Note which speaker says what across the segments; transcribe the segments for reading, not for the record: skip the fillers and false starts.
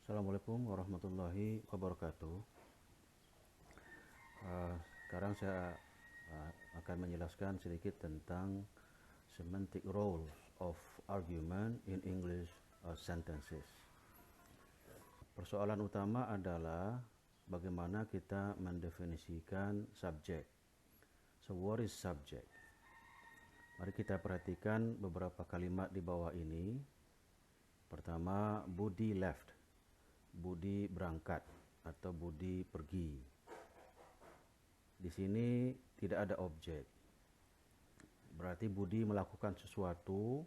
Speaker 1: Assalamualaikum warahmatullahi wabarakatuh. Sekarang saya akan menjelaskan sedikit tentang semantic roles of argument in English sentences. Persoalan utama adalah bagaimana kita mendefinisikan subjek. So what is subject? Mari kita perhatikan beberapa kalimat di bawah ini. Pertama, Budi left. Budi berangkat atau Budi pergi. Di sini tidak ada objek. Berarti Budi melakukan sesuatu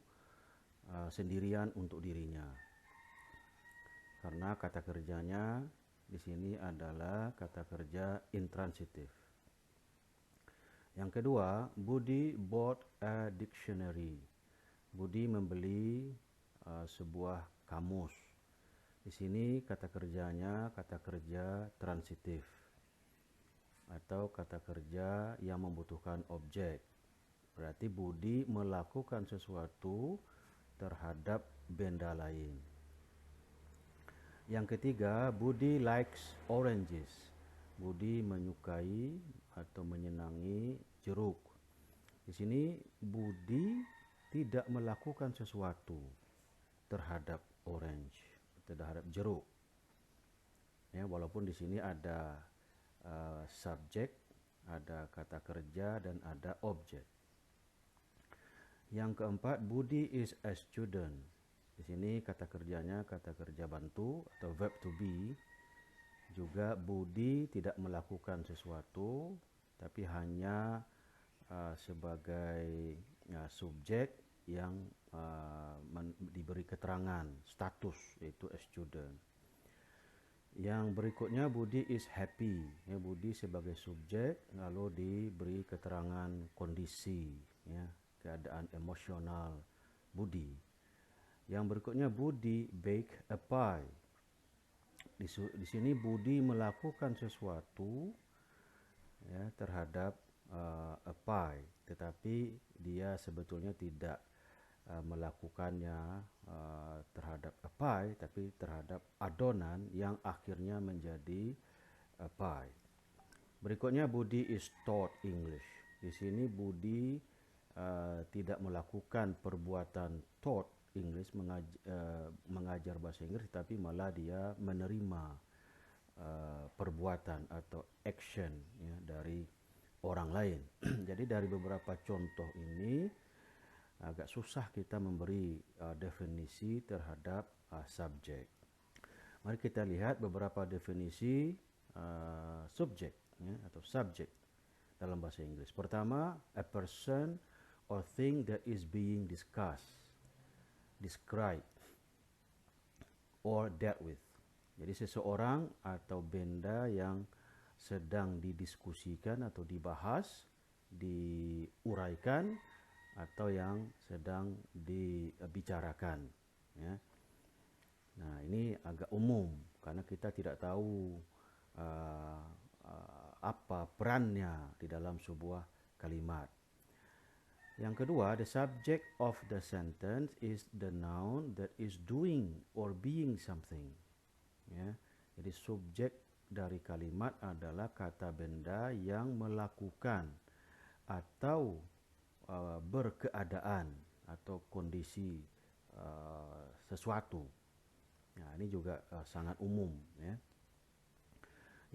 Speaker 1: sendirian untuk dirinya. Karena kata kerjanya di sini adalah kata kerja intransitif. Yang kedua, Budi bought a dictionary. Budi membeli sebuah kamus. Di sini kata kerjanya kata kerja transitif atau kata kerja yang membutuhkan objek. Berarti Budi melakukan sesuatu terhadap benda lain. Yang ketiga, Budi likes oranges. Budi menyukai atau menyenangi jeruk. Di sini Budi tidak melakukan sesuatu terhadap orange, terhadap jeruk. Ya, walaupun di sini ada subjek, ada kata kerja dan ada objek. Yang keempat, Budi is a student. Di sini kata kerjanya kata kerja bantu atau verb to be. Juga Budi tidak melakukan sesuatu, tapi hanya sebagai subjek yang diberi keterangan status, yaitu a student. Yang berikutnya, Budi is happy. Ya, Budi sebagai subjek lalu diberi keterangan kondisi, ya, keadaan emosional Budi. Yang berikutnya, Budi bake a pie. Di sini Budi melakukan sesuatu, ya, terhadap a pie, tetapi dia sebetulnya tidak melakukannya terhadap a pie, tapi terhadap adonan yang akhirnya menjadi a pie. Berikutnya, Budi is taught English. Di sini Budi tidak melakukan perbuatan taught English, mengajar bahasa Inggris, tapi malah dia menerima perbuatan atau action, ya, dari orang lain. Jadi dari beberapa contoh ini agak susah kita memberi definisi terhadap subjek. Mari kita lihat beberapa definisi subjek, ya, atau subjek dalam bahasa Inggris. Pertama, a person or thing that is being discussed, described, or dealt with. Jadi seseorang atau benda yang sedang didiskusikan atau dibahas, diuraikan, atau yang sedang dibicarakan, ya. Nah, ini agak umum karena kita tidak tahu apa perannya di dalam sebuah kalimat. Yang kedua, the subject of the sentence is the noun that is doing or being something, ya. Jadi subjek dari kalimat adalah kata benda yang melakukan atau berkeadaan atau kondisi sesuatu. Nah, ini juga sangat umum, ya.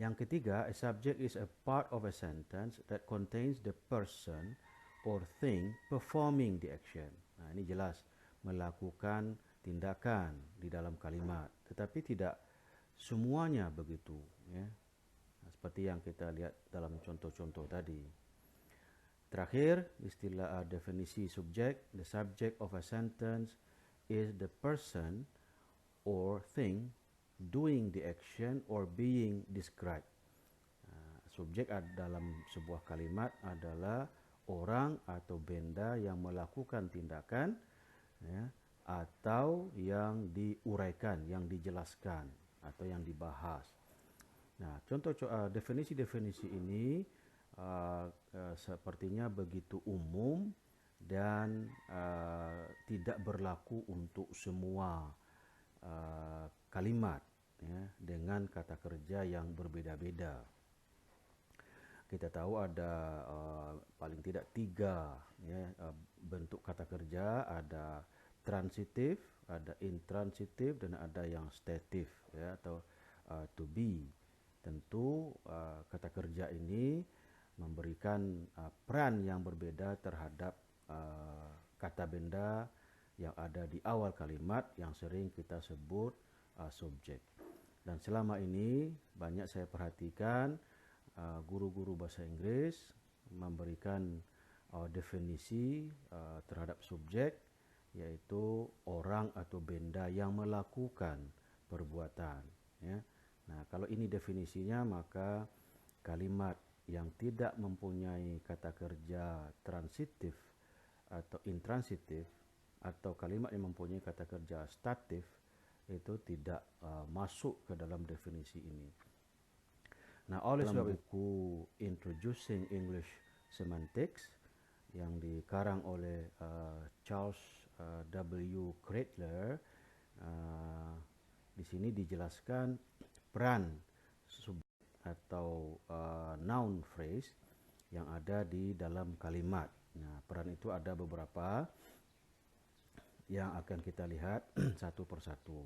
Speaker 1: Yang ketiga, a subject is a part of a sentence that contains the person or thing performing the action. Nah, ini jelas melakukan tindakan di dalam kalimat, tetapi tidak semuanya begitu, ya. Nah, seperti yang kita lihat dalam contoh-contoh tadi. Terakhir, istilah definisi subjek, the subject of a sentence is the person or thing doing the action or being described. Subjek dalam sebuah kalimat adalah orang atau benda yang melakukan tindakan, ya, atau yang diuraikan, yang dijelaskan, atau yang dibahas. Nah, contoh definisi-definisi ini sepertinya begitu umum dan tidak berlaku untuk semua kalimat, ya, dengan kata kerja yang berbeda-beda. Kita tahu ada paling tidak 3 ya, bentuk kata kerja, ada transitif, ada intransitif, dan ada yang statif ya, atau to be. Tentu kata kerja ini memberikan peran yang berbeda terhadap kata benda yang ada di awal kalimat yang sering kita sebut subjek. Dan selama ini banyak saya perhatikan guru-guru bahasa Inggris memberikan definisi terhadap subjek, yaitu orang atau benda yang melakukan perbuatan ya. Nah, kalau ini definisinya, maka kalimat yang tidak mempunyai kata kerja transitif atau intransitif, atau kalimat yang mempunyai kata kerja statif, itu tidak masuk ke dalam definisi ini. Nah, oleh sebab buku Introducing English Semantics yang dikarang oleh Charles W. Kreitler, di sini dijelaskan peran subjek atau noun phrase yang ada di dalam kalimat. Nah, peran itu ada beberapa yang akan kita lihat satu persatu.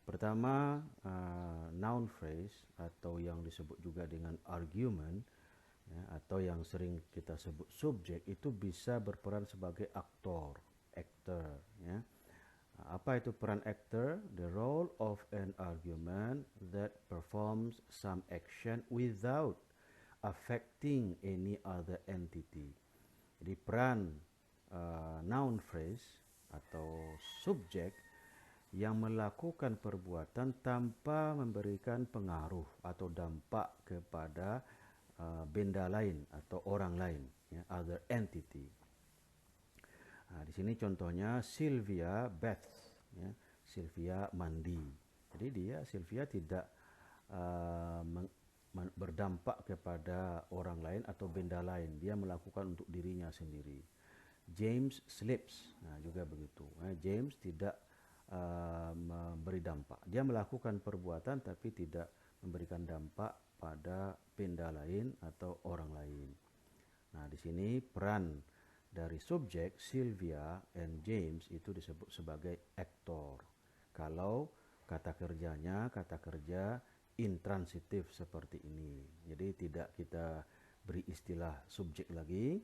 Speaker 1: Pertama, noun phrase atau yang disebut juga dengan argument ya, atau yang sering kita sebut subjek, itu bisa berperan sebagai actor ya. Apa itu peran actor? The role of an argument that performs some action without affecting any other entity. Jadi peran noun phrase atau subjek yang melakukan perbuatan tanpa memberikan pengaruh atau dampak kepada benda lain atau orang lain ya, other entity. Nah, di sini contohnya Sylvia baths ya, Sylvia mandi. Jadi Sylvia tidak berdampak kepada orang lain atau benda lain, dia melakukan untuk dirinya sendiri. James sleeps, nah juga begitu. James tidak memberi dampak, dia melakukan perbuatan tapi tidak memberikan dampak pada benda lain atau orang lain. Nah, di sini peran dari subjek Sylvia and James itu disebut sebagai aktor. Kalau kata kerjanya kata kerja intransitif seperti ini, jadi tidak kita beri istilah subjek lagi,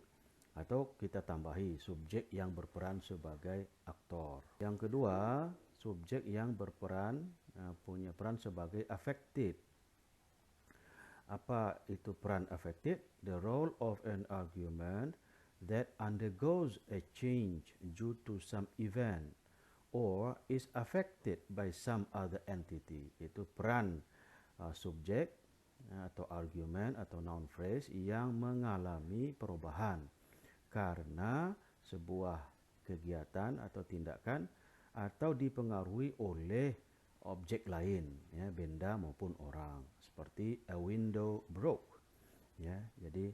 Speaker 1: atau kita tambahi subjek yang berperan sebagai aktor. Yang kedua, subjek yang berperan punya peran sebagai affected. Apa itu peran affected? The role of an argument that undergoes a change due to some event or is affected by some other entity. Itu peran subjek atau argument atau noun phrase yang mengalami perubahan karena sebuah kegiatan atau tindakan atau dipengaruhi oleh objek lain ya, benda maupun orang, seperti a window broke ya. Jadi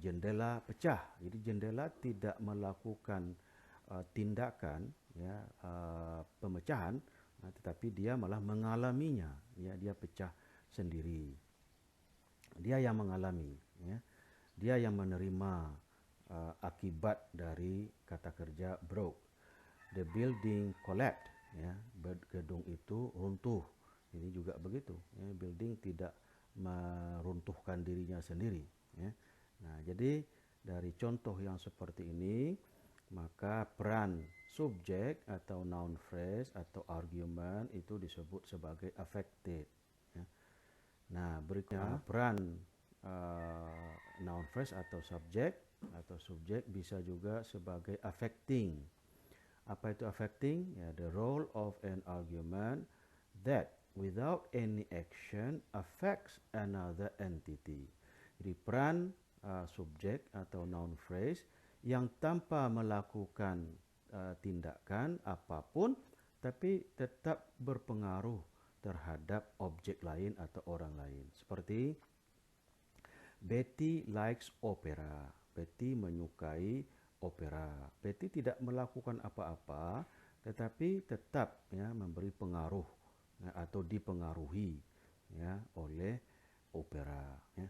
Speaker 1: jendela pecah. Jadi jendela tidak melakukan tindakan ya, pemecahan, tetapi dia malah mengalaminya ya, dia pecah sendiri. Dia yang mengalami ya. Dia yang menerima akibat dari kata kerja broke. The building collapsed ya, gedung itu runtuh. Ini juga begitu ya, building tidak meruntuhkan dirinya sendiri ya. Nah, jadi dari contoh yang seperti ini, maka peran subjek atau noun phrase atau argument itu disebut sebagai affected ya. Nah, berikutnya peran noun phrase atau subjek bisa juga sebagai affecting. Apa itu affecting? Ya, the role of an argument that without any action affects another entity. Jadi peran subjek atau noun phrase yang tanpa melakukan tindakan apapun tapi tetap berpengaruh terhadap objek lain atau orang lain. Seperti Betty likes opera. Betty menyukai opera. Betty tidak melakukan apa-apa, tetapi tetap ya memberi pengaruh atau dipengaruhi ya oleh opera ya.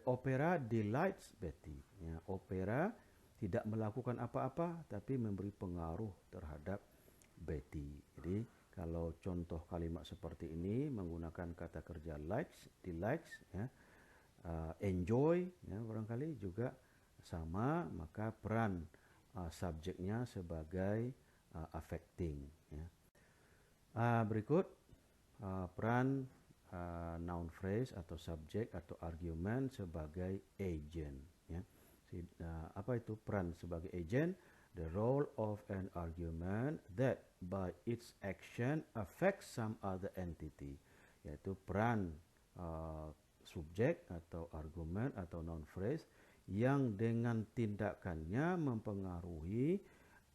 Speaker 1: Opera delights Betty ya. Opera tidak melakukan apa-apa tapi memberi pengaruh terhadap Betty. Jadi kalau contoh kalimat seperti ini menggunakan kata kerja likes, delights ya, enjoy ya, barangkali juga sama, maka peran subjeknya sebagai affecting ya. Berikut peran noun phrase atau subjek atau argument sebagai agent ya. Apa itu peran sebagai agent? The role of an argument that by its action affects some other entity, yaitu peran subjek atau argumen atau noun phrase yang dengan tindakannya mempengaruhi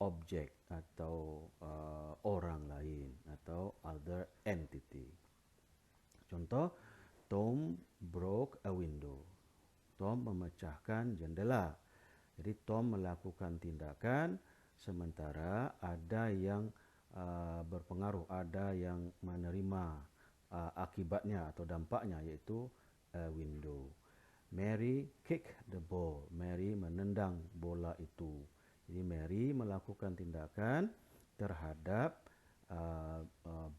Speaker 1: objek atau orang lain atau other entity. Contoh, Tom broke a window. Tom memecahkan jendela. Jadi Tom melakukan tindakan sementara ada yang berpengaruh, ada yang menerima akibatnya atau dampaknya, yaitu a window. Mary kicked the ball. Mary menendang bola itu. Jadi Mary melakukan tindakan terhadap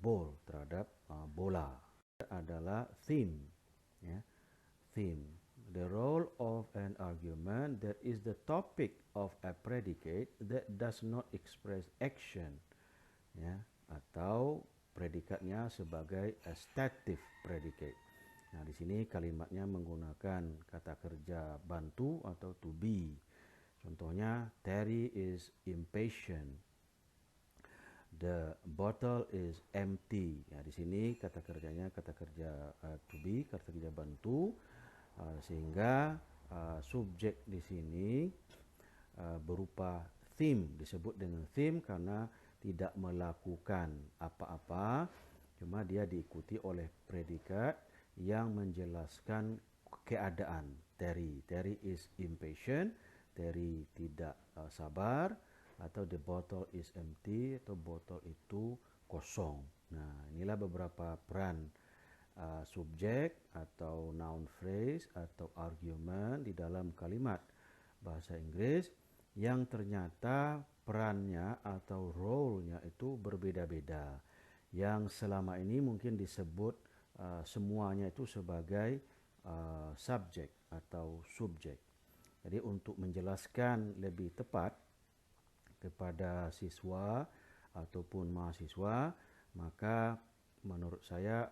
Speaker 1: ball, terhadap bola. Adalah theme ya. Theme, the role of an argument that is the topic of a predicate that does not express action ya, atau predikatnya sebagai a stative predicate. Nah, di sini kalimatnya menggunakan kata kerja bantu atau to be. Contohnya, Terry is impatient. The bottle is empty. Ya, di sini kata kerjanya kata kerja to be, kata kerja bantu, sehingga subjek di sini berupa theme, disebut dengan theme karena tidak melakukan apa-apa, cuma dia diikuti oleh predikat yang menjelaskan keadaan Terry. Terry is impatient. Terry tidak sabar. Atau the bottle is empty, atau botol itu kosong. Nah, inilah beberapa peran subjek atau noun phrase atau argument di dalam kalimat bahasa Inggris yang ternyata perannya atau role-nya itu berbeda-beda. Yang selama ini mungkin disebut semuanya itu sebagai subjek atau subjek. Jadi untuk menjelaskan lebih tepat kepada siswa ataupun mahasiswa, maka menurut saya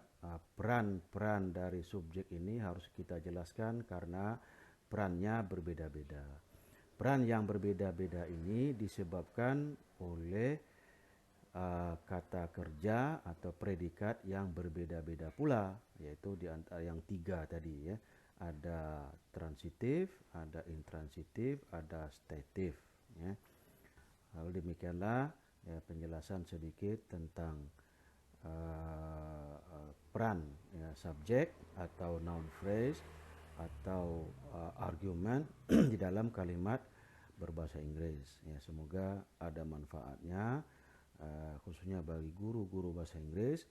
Speaker 1: peran-peran dari subjek ini harus kita jelaskan karena perannya berbeda-beda. Peran yang berbeda-beda ini disebabkan oleh kata kerja atau predikat yang berbeda-beda pula, yaitu di antara yang tiga tadi ya. Ada transitif, ada intransitif, ada statif ya. Lalu demikianlah ya, penjelasan sedikit tentang peran ya, subjek atau noun phrase atau argument di dalam kalimat berbahasa Inggris. Ya, semoga ada manfaatnya khususnya bagi guru-guru bahasa Inggris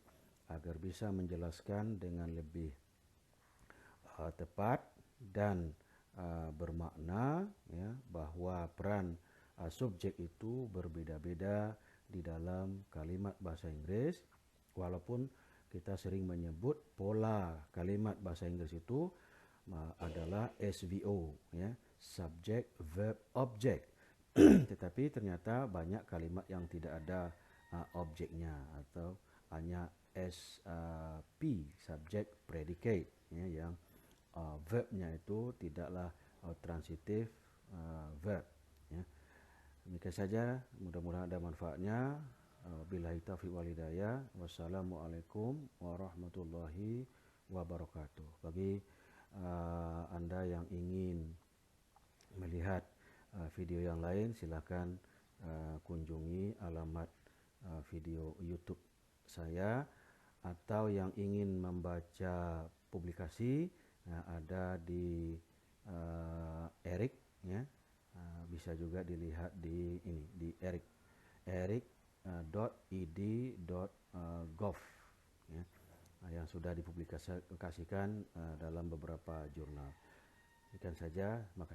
Speaker 1: agar bisa menjelaskan dengan lebih tepat dan bermakna ya, bahwa peran subjek itu berbeda-beda di dalam kalimat bahasa Inggris, walaupun kita sering menyebut pola kalimat bahasa Inggris itu adalah SVO ya, subject verb object. Tetapi ternyata banyak kalimat yang tidak ada objeknya atau hanya SP subject predicate ya, yang verbnya itu tidaklah transitif verb ya. Demikian saja, mudah-mudahan ada manfaatnya. Billahi taufiq wal hidayah. Wassalamualaikum warahmatullahi wabarakatuh. Bagi Anda yang ingin melihat video yang lain, silakan kunjungi alamat video YouTube saya, atau yang ingin membaca publikasi ada di Eric ya. Bisa juga dilihat di ini di eric.ed.gov ya, yang sudah dipublikasikan dalam beberapa jurnal. Demikian saja, makasih.